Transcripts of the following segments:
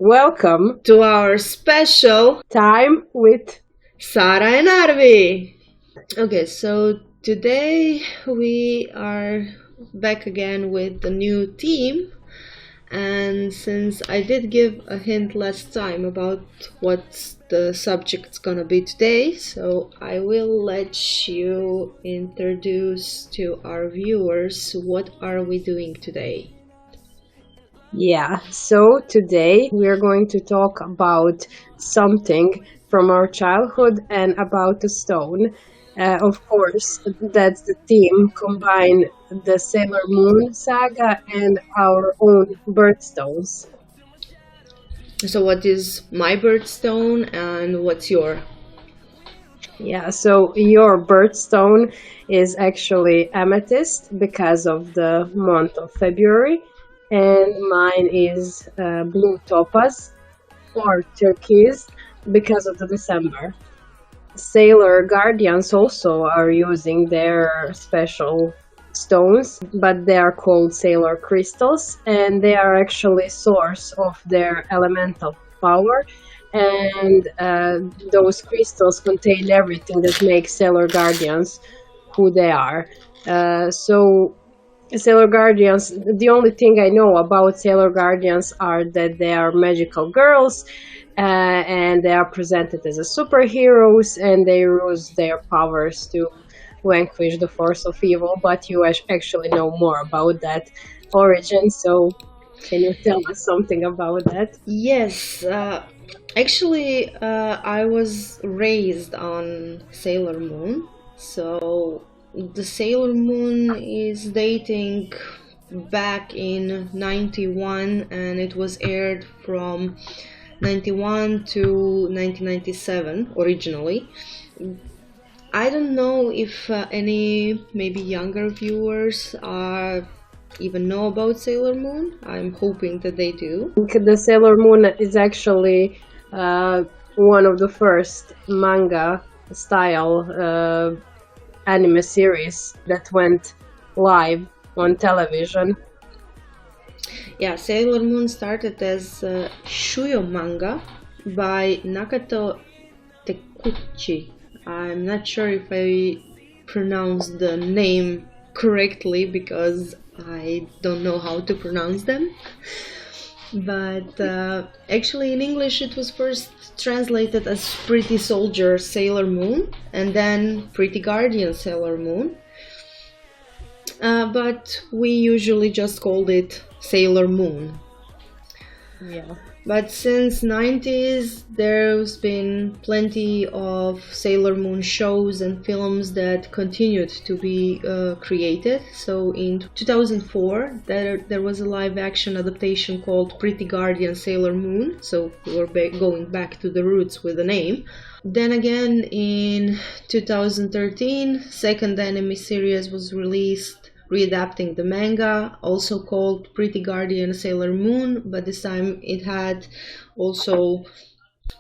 Welcome to our special time with Sara and Arwy. Okay, so today we are back again with the new theme. And since I did give a hint last time about what the subject's gonna be today, so I will let you introduce to our viewers what are we doing today. Yeah, so today we are going to talk about something from our childhood and about a stone. Of course, that's the theme, combine the Sailor Moon saga and our own birthstones. So what is my birthstone and what's your? Yeah, so your birthstone is actually amethyst because of the month of February, and mine is blue topaz or turquoise because of the December. Sailor Guardians also are using their special stones, but they are called Sailor crystals, and they are actually source of their elemental power. And those crystals contain everything that makes Sailor Guardians who they are. So Sailor Guardians, the only thing I know about Sailor Guardians are that they are magical girls, and they are presented as a superheroes, and they use their powers to vanquish the force of evil. But you actually know more about that origin, so can you tell us something about that? Yes, actually, I was raised on Sailor Moon, so the Sailor Moon is dating back in 91 and it was aired from 91 to 1997 originally. I don't know if any maybe younger viewers even know about Sailor Moon. I'm hoping that they do. The Sailor Moon is actually one of the first manga style anime series that went live on television. Yeah, Sailor Moon started as Shuyo manga by Nakato Tekuchi. I'm not sure if I pronounced the name correctly because I don't know how to pronounce them. But actually in English it was first translated as Pretty Soldier Sailor Moon and then Pretty Guardian Sailor Moon. But we usually just called it Sailor Moon. Yeah. But since 90s, there's been plenty of Sailor Moon shows and films that continued to be created. So in 2004, there was a live-action adaptation called Pretty Guardian Sailor Moon. So we're going back to the roots with the name. Then again, in 2013, second anime series was released readapting the manga, also called Pretty Guardian Sailor Moon, but this time it had also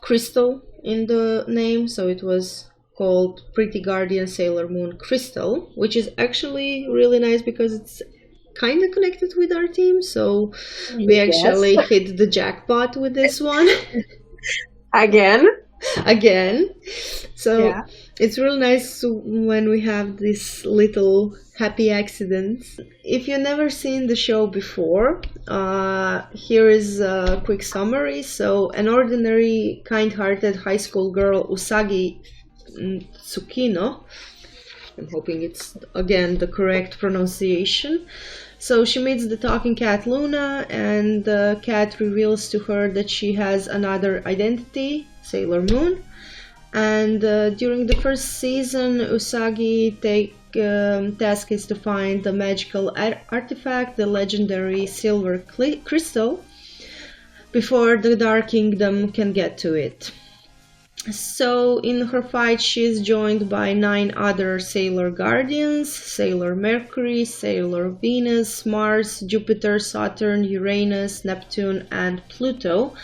Crystal in the name, so it was called Pretty Guardian Sailor Moon Crystal, which is actually really nice because it's kind of connected with our team, so we actually hit the jackpot with this one. Again. So yeah. It's really nice when we have this little happy accidents. If you've never seen the show before, here is a quick summary. So an ordinary, kind-hearted high school girl, Usagi Tsukino, I'm hoping it's again the correct pronunciation. So she meets the talking cat Luna, and the cat reveals to her that she has another identity, Sailor Moon. And during the first season, Usagi task is to find the magical artifact, the legendary silver crystal, before the Dark Kingdom can get to it. So in her fight, she is joined by 9 other Sailor Guardians: Sailor Mercury, Sailor Venus, Mars, Jupiter, Saturn, Uranus, Neptune, and Pluto,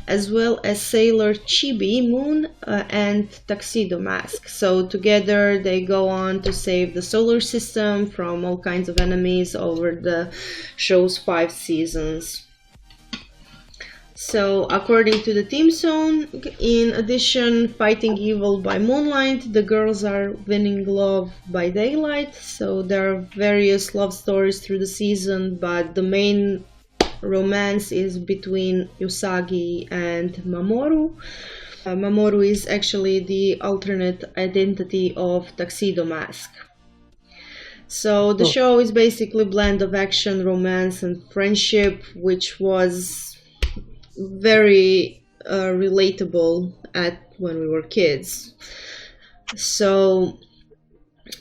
as well as Sailor Chibi, Moon, and Tuxedo Mask. So together they go on to save the solar system from all kinds of enemies over the show's 5 seasons. So, according to the theme song, in addition, fighting evil by moonlight, the girls are winning love by daylight. So, there are various love stories through the season, but the main romance is between Usagi and Mamoru. Mamoru is actually the alternate identity of Tuxedo Mask. So the show is basically a blend of action, romance, and friendship, which was very relatable at when we were kids. So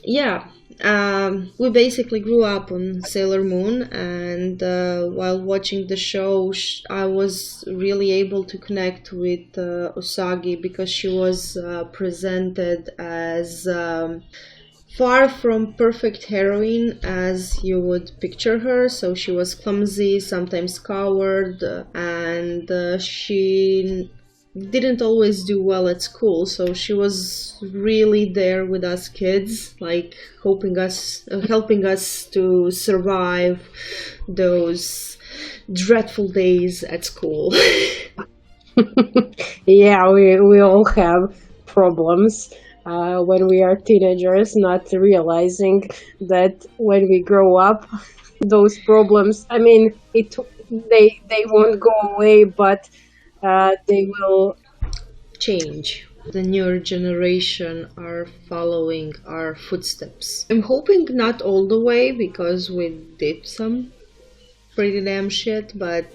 yeah, we basically grew up on Sailor Moon, and while watching the show, I was really able to connect with Usagi because she was presented as far from perfect heroine as you would picture her. So she was clumsy, sometimes coward, and she didn't always do well at school. So she was really there with us kids, like helping us to survive those dreadful days at school. Yeah, we all have problems when we are teenagers, not realizing that when we grow up, those problems, I mean, they won't go away, but they will change. The newer generation are following our footsteps. I'm hoping not all the way because we did some pretty damn shit, but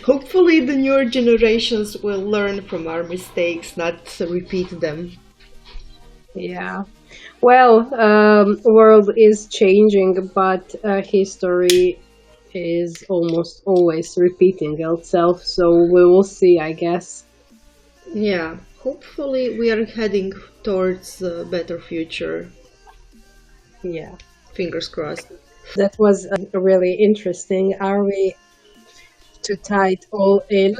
hopefully the newer generations will learn from our mistakes, not repeat them. Yeah. Well, world is changing, but history is almost always repeating itself, so we will see, I guess. Yeah, hopefully we are heading towards a better future. Yeah. Fingers crossed. That was really interesting. Are we to tie it all in?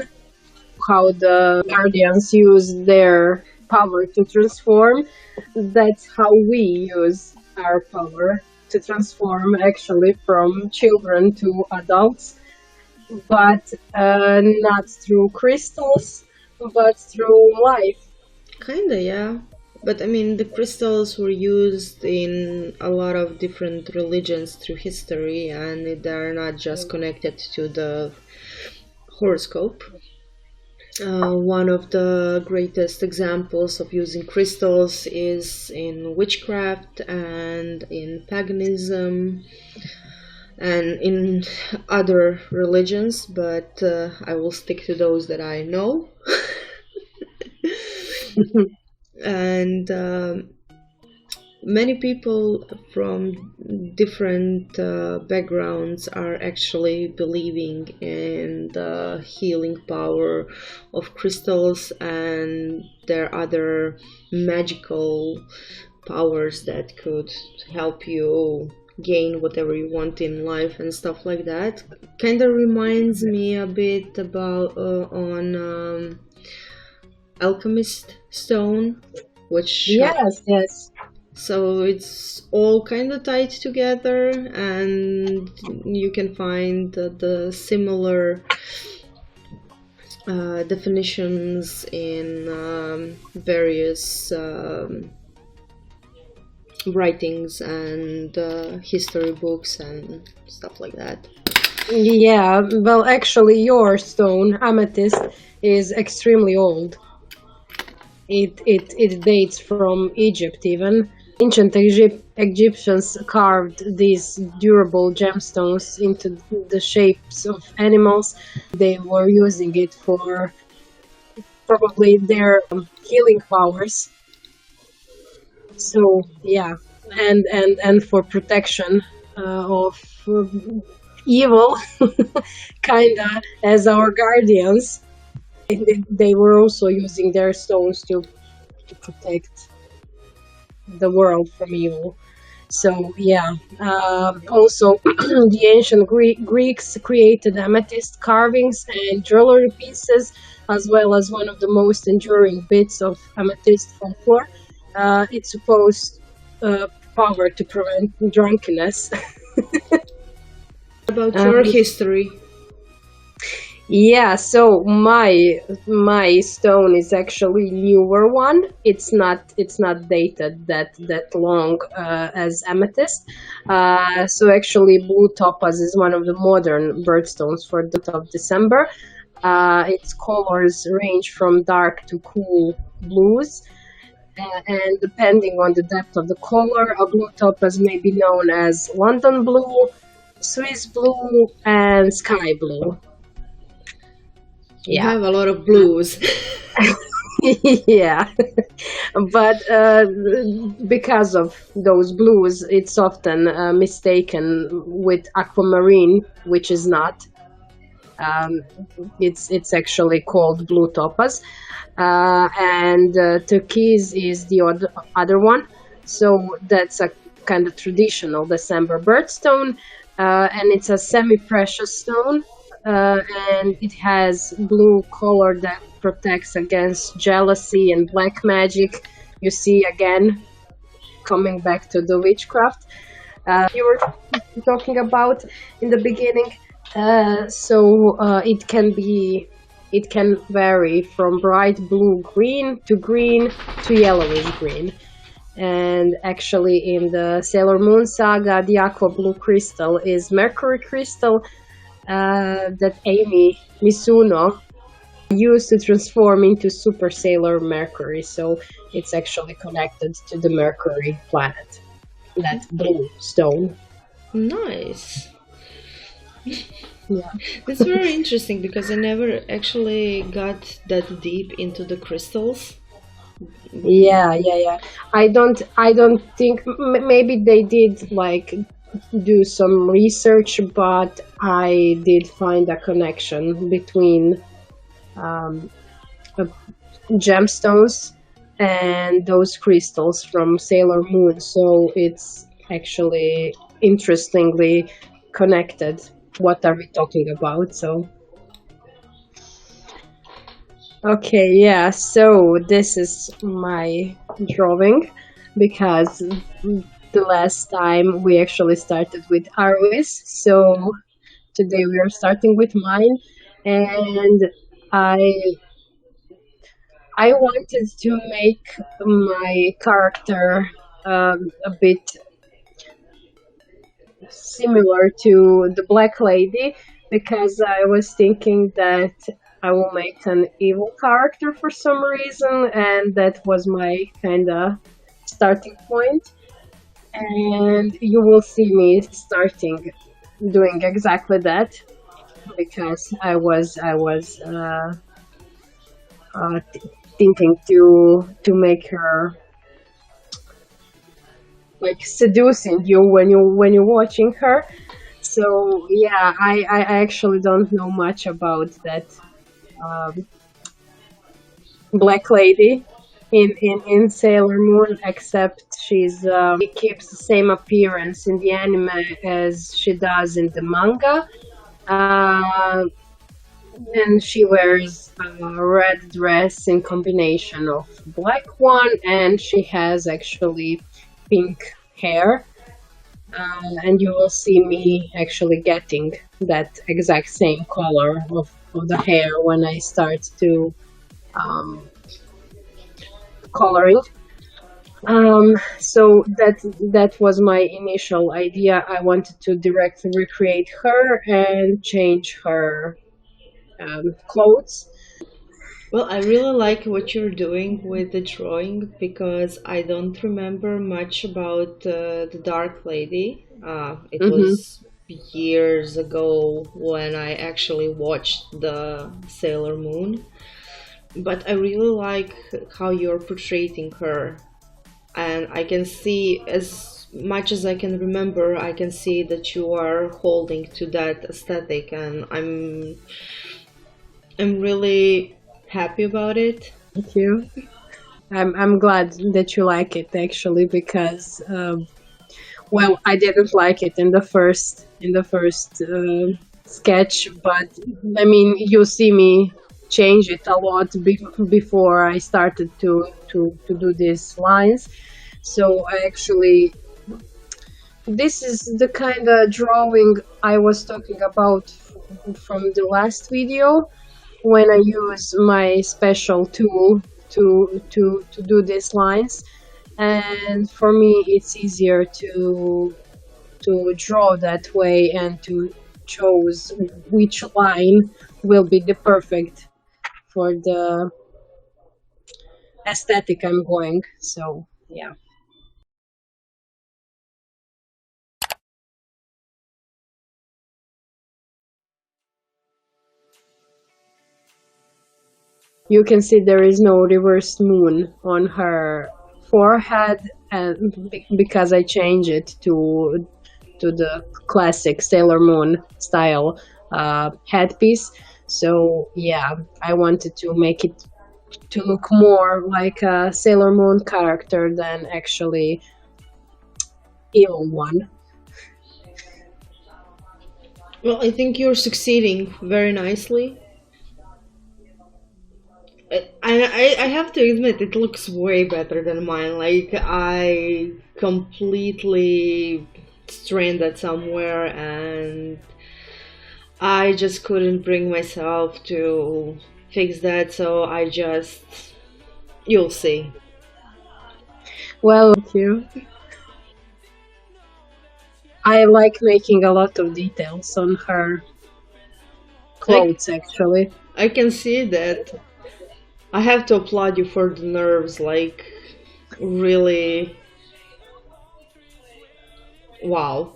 How the Guardians use their power to transform. That's how we use our power to transform actually from children to adults, but not through crystals, but through life. Kinda, yeah. But I mean, the crystals were used in a lot of different religions through history, and they're not just connected to the horoscope. One of the greatest examples of using crystals is in witchcraft and in paganism and in other religions, but I will stick to those that I know. And many people from different backgrounds are actually believing in the healing power of crystals and their other magical powers that could help you gain whatever you want in life and stuff like that. Kind of reminds me a bit about on alchemist stone, which Yes. so it's all kind of tied together, and you can find the similar definitions in various writings and history books and stuff like that. Yeah, well, actually, your stone, amethyst, is extremely old. It dates from Egypt even. Ancient Egyptians carved these durable gemstones into the shapes of animals. They were using it for probably their healing powers. So yeah, and for protection of evil, kinda as our guardians. They were also using their stones to protect the world from evil. So yeah, also the ancient Greeks created amethyst carvings and jewelry pieces, as well as one of the most enduring bits of amethyst folklore. It's supposed power to prevent drunkenness. About your history. Yeah, so my stone is actually newer one. It's not dated that long as amethyst. So actually, blue topaz is one of the modern birthstones for the month of December. Its colors range from dark to cool blues, and depending on the depth of the color, a blue topaz may be known as London blue, Swiss blue, and sky blue. You Yeah. have a lot of blues. Yeah, but because of those blues, it's often mistaken with aquamarine, which is not. Um, it's actually called blue topaz, and turquoise is the other one. So that's a kind of traditional December birthstone, and it's a semi-precious stone, uh, and it has blue color that protects against jealousy and black magic. You see again, coming back to the witchcraft you were talking about in the beginning. It can vary from bright blue green to yellowish green. And actually, in the Sailor Moon saga, the aqua blue crystal is Mercury crystal that Amy Misuno used to transform into Super Sailor Mercury. So it's actually connected to the Mercury planet, that blue stone. Nice. Yeah. That's very interesting because I never actually got that deep into the crystals. Yeah. I don't think maybe they did like do some research, but I did find a connection between um, uh, gemstones and those crystals from Sailor Moon. So it's actually interestingly connected. What are we talking about? So okay, yeah, so this is my drawing because the last time we actually started with Arwis, so today we are starting with mine, and I I wanted to make my character a bit similar to the Black Lady because I was thinking that I will make an evil character for some reason, and that was my kind of starting point. And you will see me starting doing exactly that because I was thinking to make her like seducing you when you're watching her. So yeah, I actually don't know much about that um, Black Lady in Sailor Moon, except she keeps the same appearance in the anime as she does in the manga. Uh, and she wears a red dress in combination of black one, and she has actually pink hair. And you will see me actually getting that exact same color of the hair when I start to um, coloring. So that was my initial idea. I wanted to directly recreate her and change her clothes. Well, I really like what you're doing with the drawing because I don't remember much about the Dark Lady. It Hmm. was years ago when I actually watched the Sailor Moon, but I really like how you're portraying her. And I can see, as much as I can remember, I can see that you are holding to that aesthetic, and I'm really happy about it. Thank you. I'm glad that you like it actually because well, I didn't like it in the first sketch, but I mean you see me change it a lot before I started to do these lines. So I actually this is the kind of drawing I was talking about from the last video when I use my special tool to do these lines. And for me, it's easier to draw that way and to choose which line will be the perfect for the aesthetic I'm going. So yeah. You can see there is no reversed moon on her forehead, and because I changed it to the classic Sailor Moon style headpiece. So yeah, I wanted to make it to look more like a Sailor Moon character than actually evil one. Well, I think you're succeeding very nicely. I have to admit, it looks way better than mine. Like, I completely strained that somewhere, and I just couldn't bring myself to fix that, so I just. You'll see. Well, thank you. I like making a lot of details on her I, clothes, actually. I can see that. I have to applaud you for the nerves, like, really. Wow.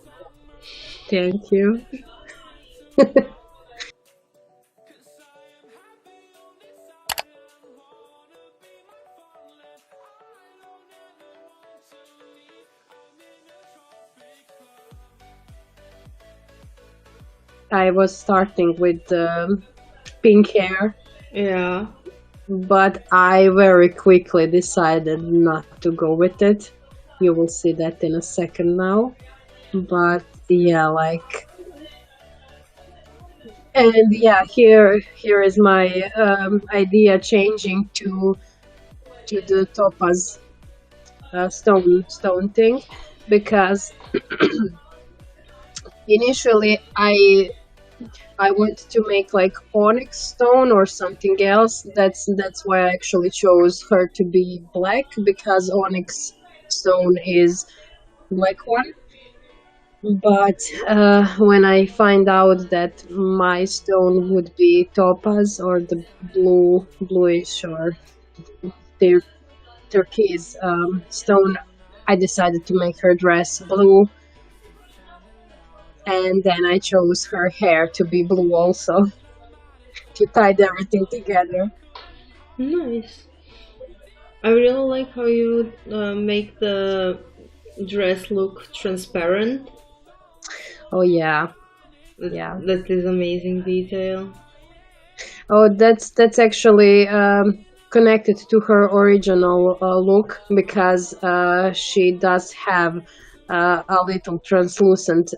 Thank you. I was starting with the pink hair, Yeah. but I very quickly decided not to go with it. You will see that in a second now. But yeah, like, and yeah, here is my idea changing to the topaz stone thing, because initially I wanted to make like onyx stone or something else. That's why I actually chose her to be black, because onyx stone is black one. But when I find out that my stone would be topaz or the bluish or tur- turquoise stone, I decided to make her dress blue, and then I chose her hair to be blue also to tie everything together. Nice. I really like how you make the dress look transparent. Oh yeah, That, yeah. that is amazing detail. Oh, that's actually connected to her original look, because she does have a little translucent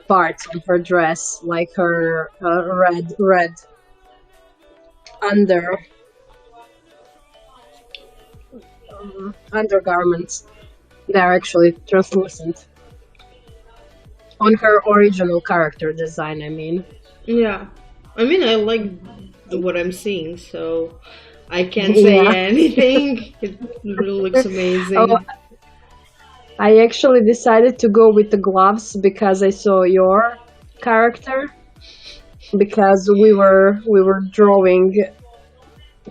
parts on her dress, like her red under undergarments. They're actually translucent on her original character design. I mean, Yeah. I mean, I like what I'm seeing, so I can't say yeah. anything. It really looks Oh, amazing. I actually decided to go with the gloves because I saw your character, because we were drawing,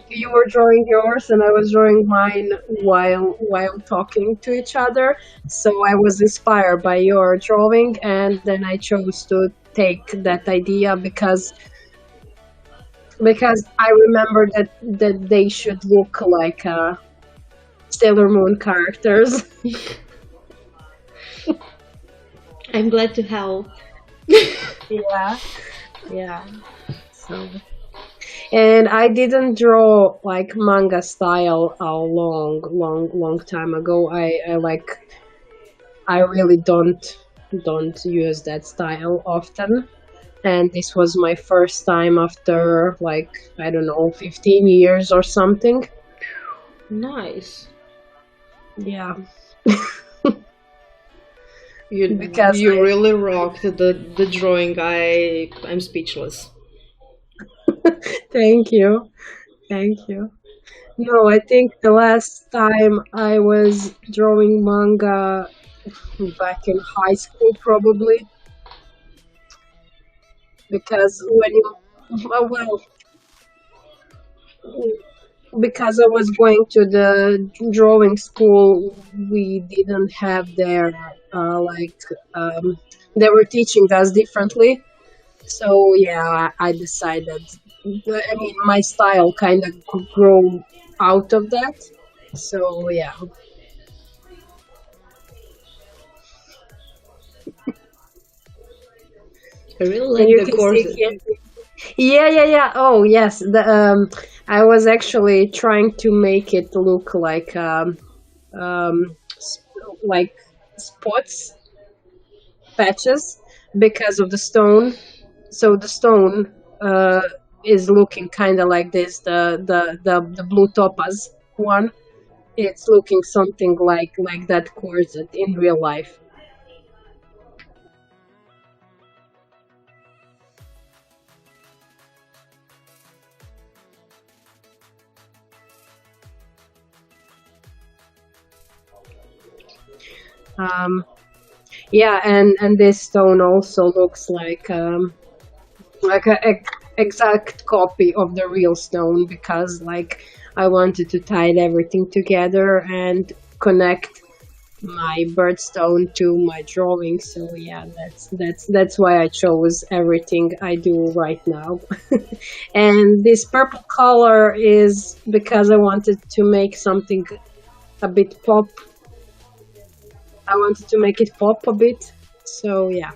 you were drawing yours and I was drawing mine while talking to each other. So I was inspired by your drawing, and then I chose to take that idea because I remember that they should look like Sailor Moon characters. I'm glad to help. Yeah, yeah. So, and I didn't draw like manga style a long time ago. I really don't use that style often. And this was my first time after like, I don't know, 15 years or something. Nice. Yeah. You because you really rocked the drawing. I'm speechless. thank you, thank you. No, I think the last time I was drawing manga back in high school, probably, because when you, well, because I was going to the drawing school, we didn't have their like they were teaching us differently. So yeah, I decided. I mean, my style kind of grew out of that. So yeah, I really and like you the can see corset. here. Yeah, yeah, yeah. Oh yes, I was actually trying to make it look like spots, patches, because of the stone. So the stone is looking kind of like this. The blue topaz one. It's looking something like that corset in real life. Um, yeah, and this stone also looks like a exact copy of the real stone, because like I wanted to tie everything together and connect my birdstone to my drawing. So yeah, that's why I chose everything I do right now. And this purple color is because I wanted to make something a bit pop. I wanted to make it pop a bit. So yeah.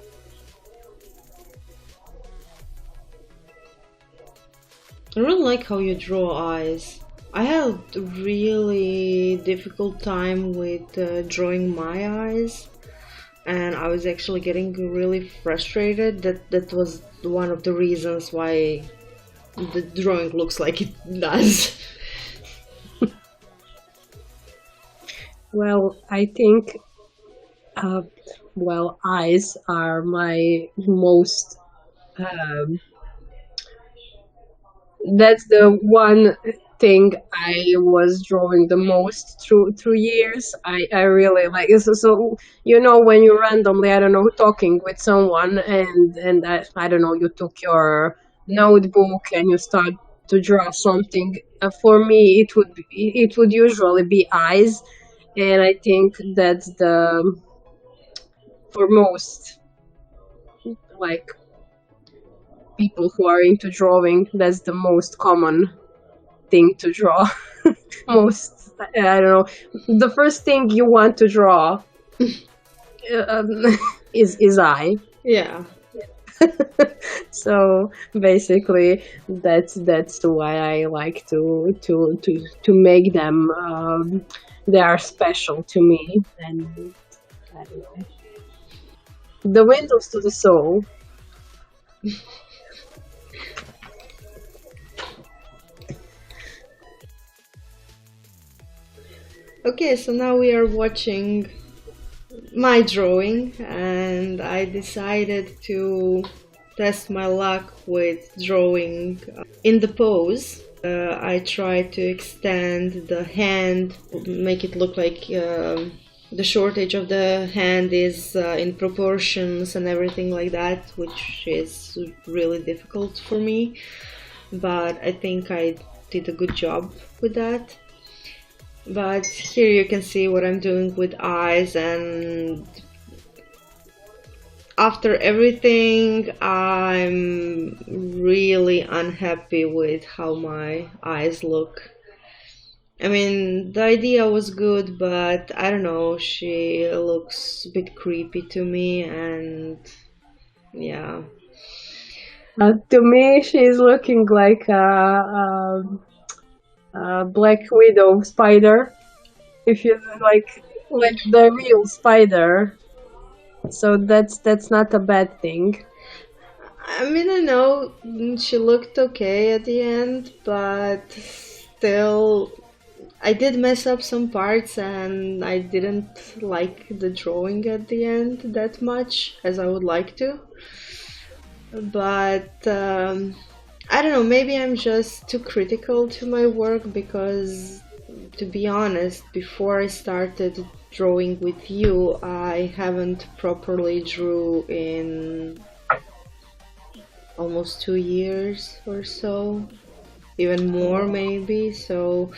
I really like how you draw eyes. I had a really difficult time with drawing my eyes, and I was actually getting really frustrated. That was one of the reasons why the drawing looks like it does. Well, I think uh, well, eyes are my most um, that's the one thing I was drawing the most through years. I really like so you know, when you randomly, I don't know, talking with someone, and I don't know, you took your notebook and you start to draw something. For me, it would usually be eyes, and I think that's the for most like people who are into drawing, that's the most common thing to draw. Most, I don't know, the first thing you want to draw um, is eye. Yeah. So basically, that's why I like to make them. They are special to me, and I don't know. The windows to the soul. Okay, so now we are watching my drawing, and I decided to test my luck with drawing in the pose. I tried to extend the hand, make it look like the short edge of the hand is in proportions and everything like that, which is really difficult for me. But I think I did a good job with that. But here you can see what I'm doing with eyes, and after everything I'm really unhappy with how my eyes look. I mean, the idea was good, but I don't know, she looks a bit creepy to me, and yeah. To me, she's looking like a Black Widow spider. If you like the real spider, so that's not a bad thing. I mean, I know she looked okay at the end, but still, I did mess up some parts and I didn't like the drawing at the end that much as I would like to. But I don't know, maybe I'm just too critical to my work because, to be honest, before I started drawing with you, I haven't properly drew in almost 2 years or so, even more maybe. So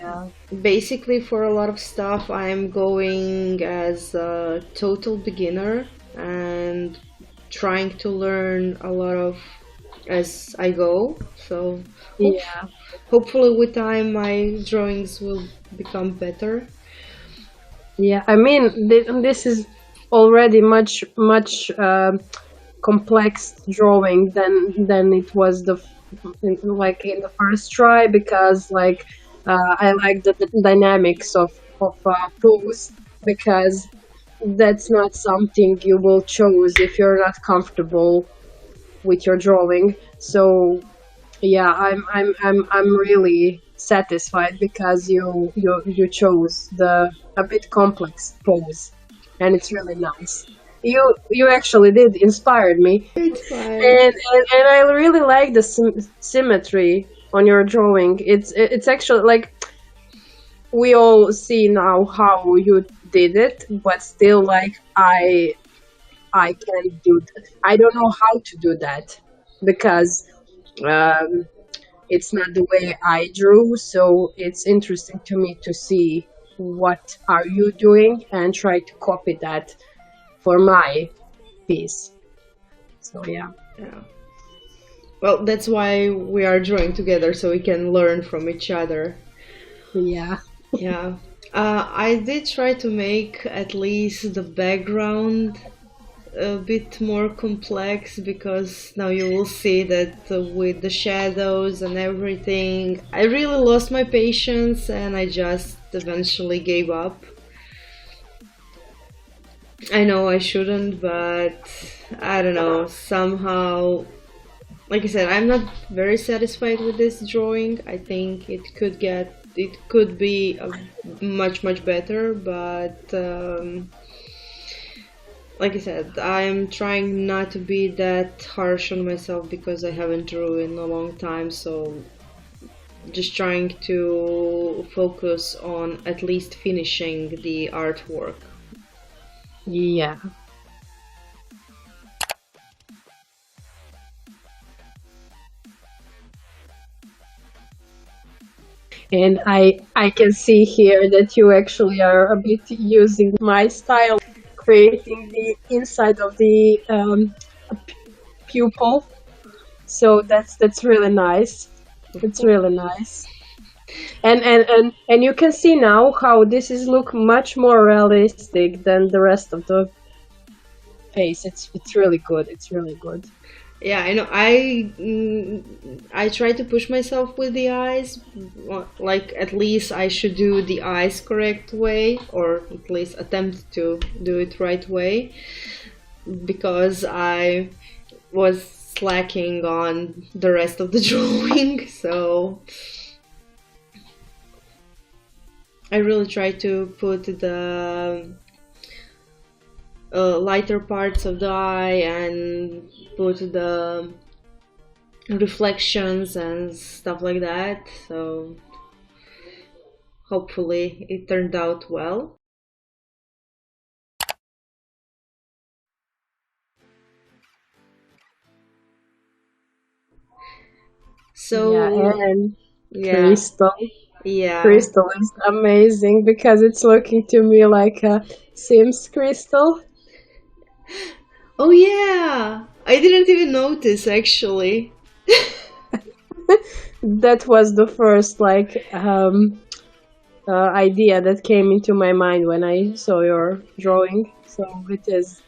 Yeah. basically, for a lot of stuff, I'm going as a total beginner and trying to learn a lot of as I go. So hope, Yeah. hopefully, with time, my drawings will become better. Yeah. I mean, this is already much complex drawing than it was like in the first try, because like I like the dynamics of pose, because that's not something you will choose if you're not comfortable with your drawing. So yeah, I'm really satisfied because you chose the a bit complex pose, and it's really nice. You actually did inspired me, It's fine. and I really like the symmetry on your drawing. It's actually like we all see now how you did it, but still, like I can't do that. I don't know how to do that because um, it's not the way I drew. So it's interesting to me to see what are you doing and try to copy that for my piece. So yeah, Yeah. Well, that's why we are drawing together so we can learn from each other. yeah, Yeah. I did try to make at least the background a bit more complex because now you will see that with the shadows and everything, I really lost my patience and I just eventually gave up. I know I shouldn't, but I don't know, somehow, like I said, I'm not very satisfied with this drawing. I think it could be much better, but like I said, I'm trying not to be that harsh on myself because I haven't drew in a long time, so just trying to focus on at least finishing the artwork. yeah. And I can see here that you actually are a bit using my style, creating the inside of the pupil. So that's really nice. Of It's course. really nice. And you can see now how this is look much more realistic than the rest of the face. It's really good. It's really good. Yeah, I know. I try to push myself with the eyes. Like at least I should do the eyes correct way, or at least attempt to do it right way, because I was slacking on the rest of the drawing. So I really try to put the lighter parts of the eye and put the reflections and stuff like that. So hopefully it turned out well. Yeah, So and yeah, Crystal. yeah. Crystal is amazing because it's looking to me like a Sims crystal. Oh yeah, I didn't even notice actually. That was the first like idea that came into my mind when I saw your drawing. So it is.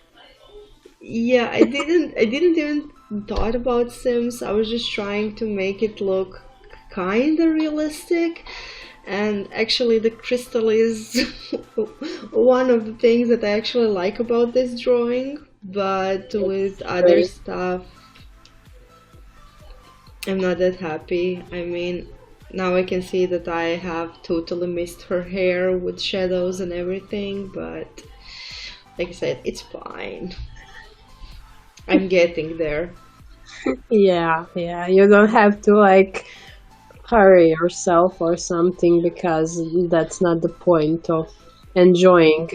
Yeah, I didn't even thought about Sims. I was just trying to make it look kinda realistic. And actually the crystal is one of the things that I actually like about this drawing, but with It's other great. stuff I'm not that happy. I mean, Now I can see that I have totally missed her hair with shadows and everything, but like I said, it's fine. I'm getting there. Yeah, yeah. You don't have to like hurry yourself or something because that's not the point of enjoying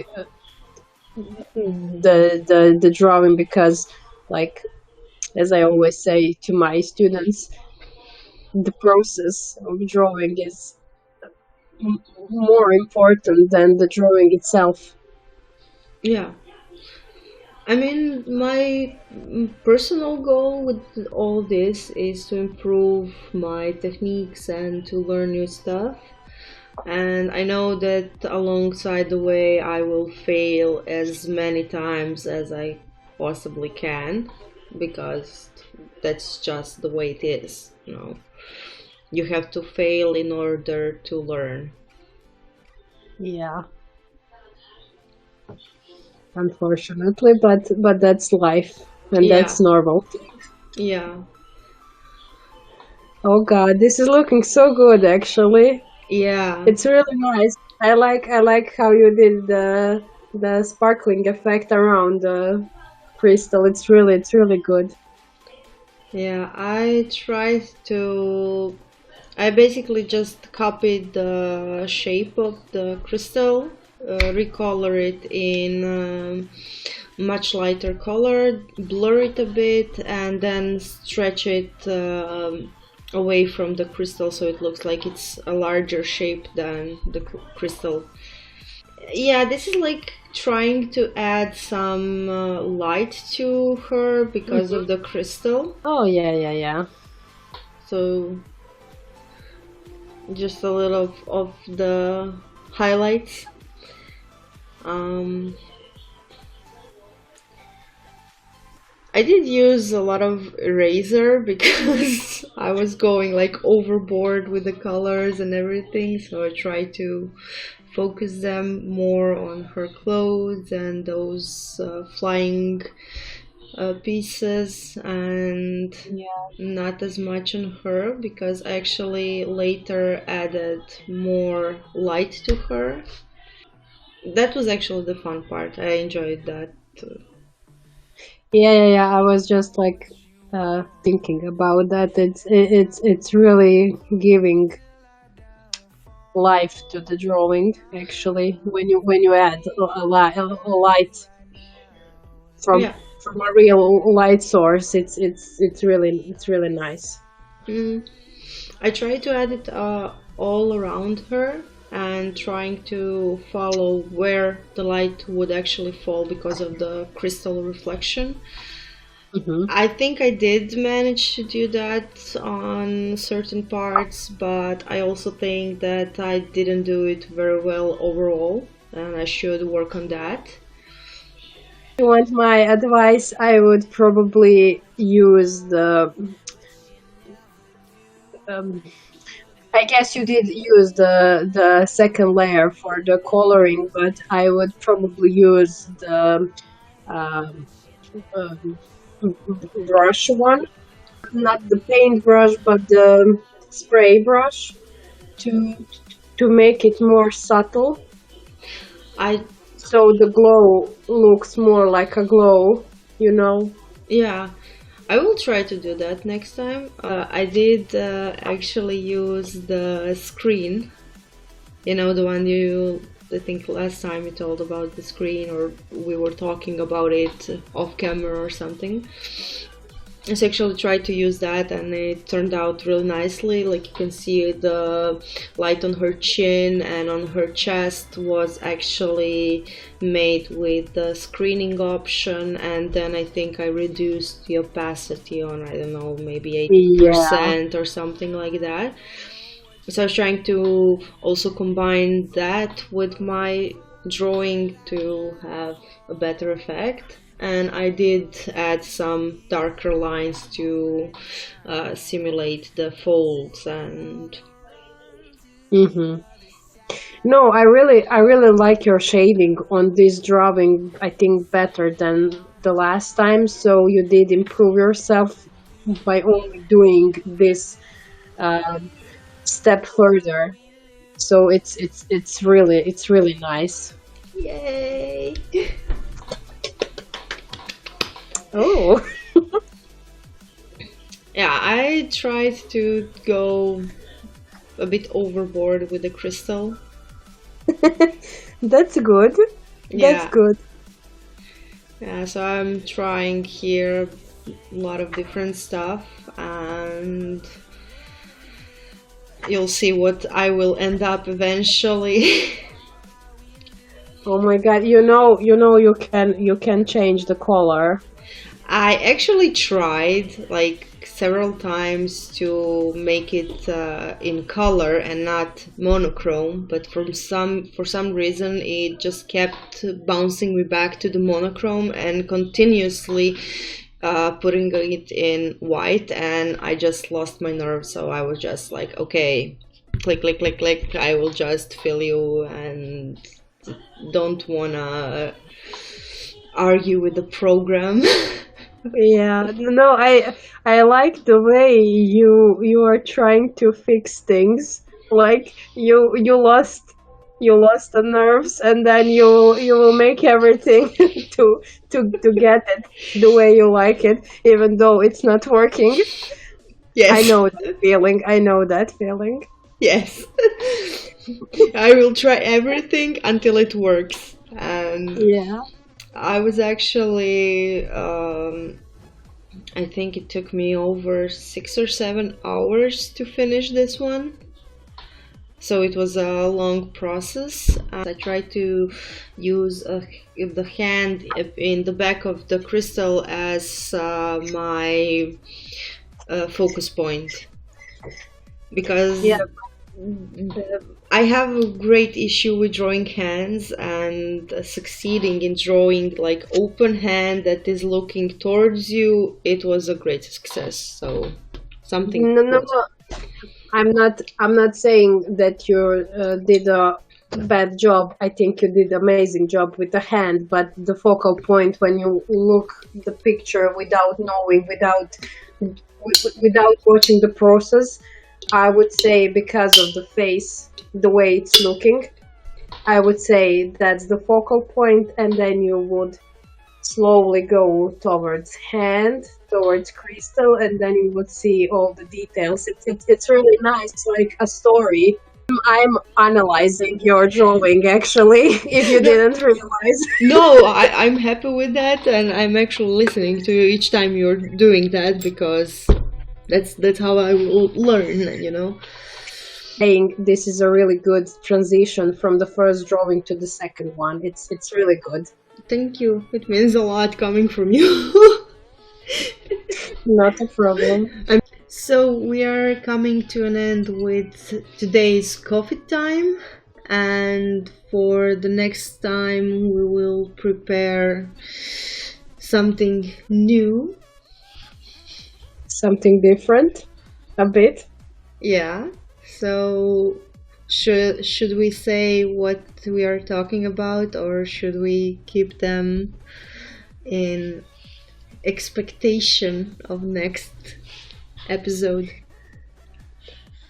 the drawing because like as I always say to my students, the process of drawing is more important than the drawing itself. Yeah. I mean, my personal goal with all this is to improve my techniques and to learn new stuff. And I know that alongside the way, I will fail as many times as I possibly can because that's just the way it is, you know. You have to fail in order to learn. Yeah, unfortunately, but that's life and Yeah, that's normal. yeah, Oh God, this is looking so good actually. yeah. It's really nice. I like how you did the sparkling effect around the crystal. It's really good. Yeah, I tried to. I basically just copied the shape of the crystal, recolor it in much lighter color, blur it a bit, and then stretch it away from the crystal so it looks like it's a larger shape than the crystal. Yeah, this is like trying to add some light to her because of Hmm. the crystal. Oh yeah, yeah, yeah. So just a little of the highlights. Um, I did use a lot of eraser because I was going like overboard with the colors and everything. So I tried to focus them more on her clothes and those flying pieces and Yeah. not as much on her because I actually later added more light to her. That was actually the fun part. I enjoyed that. Yeah, yeah, yeah. I was just like thinking about that. It's really giving life to the drawing actually when you add a light from Yeah. from a real light source. It's really nice. Mm. I tried to add it all around her and trying to follow where the light would actually fall because of the crystal reflection. Hmm. I think I did manage to do that on certain parts, but I also think that I didn't do it very well overall, and I should work on that. You want my advice? I would probably use the um, I guess you did use the second layer for the coloring, but I would probably use the um, um, brush one, not the paint brush, but the spray brush to to make it more subtle, I so the glow looks more like a glow, you know. Yeah, I will try to do that next time. I did actually use the screen. You know, the one you, I think last time you told about the screen, or we were talking about it off camera or something. I actually tried to use that and it turned out really nicely. Like you can see the light on her chin and on her chest was actually made with the screening option, and then I think I reduced the opacity on, I don't know, maybe Yeah. 80% or something like that. So I was trying to also combine that with my drawing to have a better effect. And I did add some darker lines to simulate the folds and Hmm. No, I really like your shading on this drawing. I think better than the last time. So you did improve yourself by only doing this uh, step further. So it's really nice. Yay! Oh. Yeah, I tried to go a bit overboard with the crystal. That's good. That's Yeah, good. yeah, so I'm trying here a lot of different stuff, and you'll see what I will end up eventually. Oh my God, you can change the color. I actually tried like several times to make it in color and not monochrome, but for some reason it just kept bouncing me back to the monochrome and continuously putting it in white, and I just lost my nerve. So I was just like, okay, click, click, click, click. I will just fill you and don't wanna argue with the program. Yeah, no, I like the way you are trying to fix things. Like you lost the nerves, and then you will make everything to get it the way you like it, even though it's not working. I Yes. know that feeling. I know that feeling. Yes. I will try everything until it works. And Yeah. I was actually, I think it took me over 6 or 7 hours to finish this one. So it was a long process. I tried to use the hand in the back of the crystal as my focus point, Yeah. because I have a great issue with drawing hands, and succeeding in drawing like open hand that is looking towards you, it was a great success. So something No, no, good. no. I'm not saying that you did a bad job. I think you did amazing job with the hand, but the focal point when you look the picture without knowing, without watching the process, I would say because of the face, the way it's looking, I would say that's the focal point, and then you would slowly go towards hand, towards crystal, and then you would see all the details. It's really nice, like a story. I'm analyzing your drawing actually, if you No, didn't realize. no, I'm happy with that, and I'm actually listening to you each time you're doing that, because that's how I will learn. Saying this is a really good transition from the first drawing to the second one. It's really good. Thank you. It means a lot coming from you. Not a problem. So we are coming to an end with today's coffee time, and for the next time we will prepare something new. Something different, a bit. Yeah. So should we say what we are talking about, or should we keep them in expectation of next episode?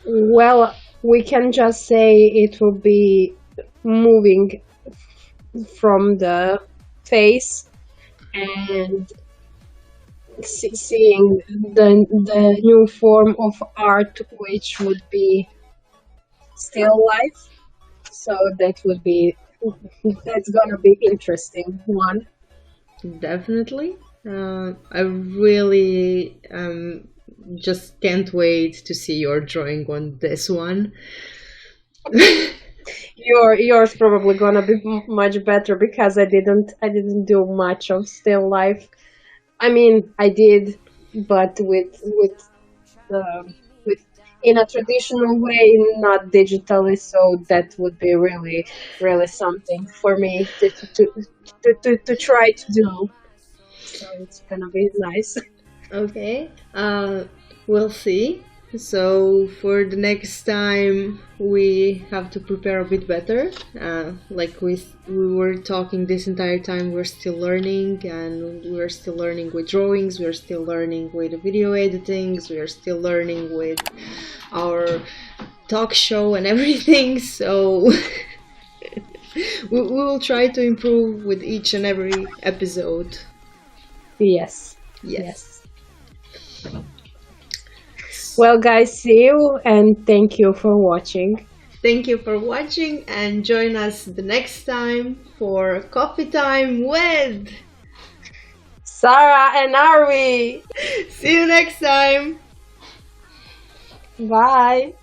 Well, we can just say it will be moving from the face and seeing the new form of art, which would be still life. So that's gonna be interesting one. Definitely. I really just can't wait to see your drawing on this one. Yours probably gonna be much better because I didn't do much of still life. I mean, I did, but with in a traditional way, not digitally. So that would be really, really something for me to try to do. So it's gonna be nice. Okay, we'll see. So for the next time, we have to prepare a bit better. Like we were talking this entire time, we're still learning, and we're still learning with drawings. We're still learning with video editings. We are still learning with our talk show and everything. So we will try to improve with each and every episode. Yes. Yes. Well, guys, see you and thank you for watching. Thank you for watching and join us the next time for Coffee Time with Sara and Arwy. See you next time. Bye.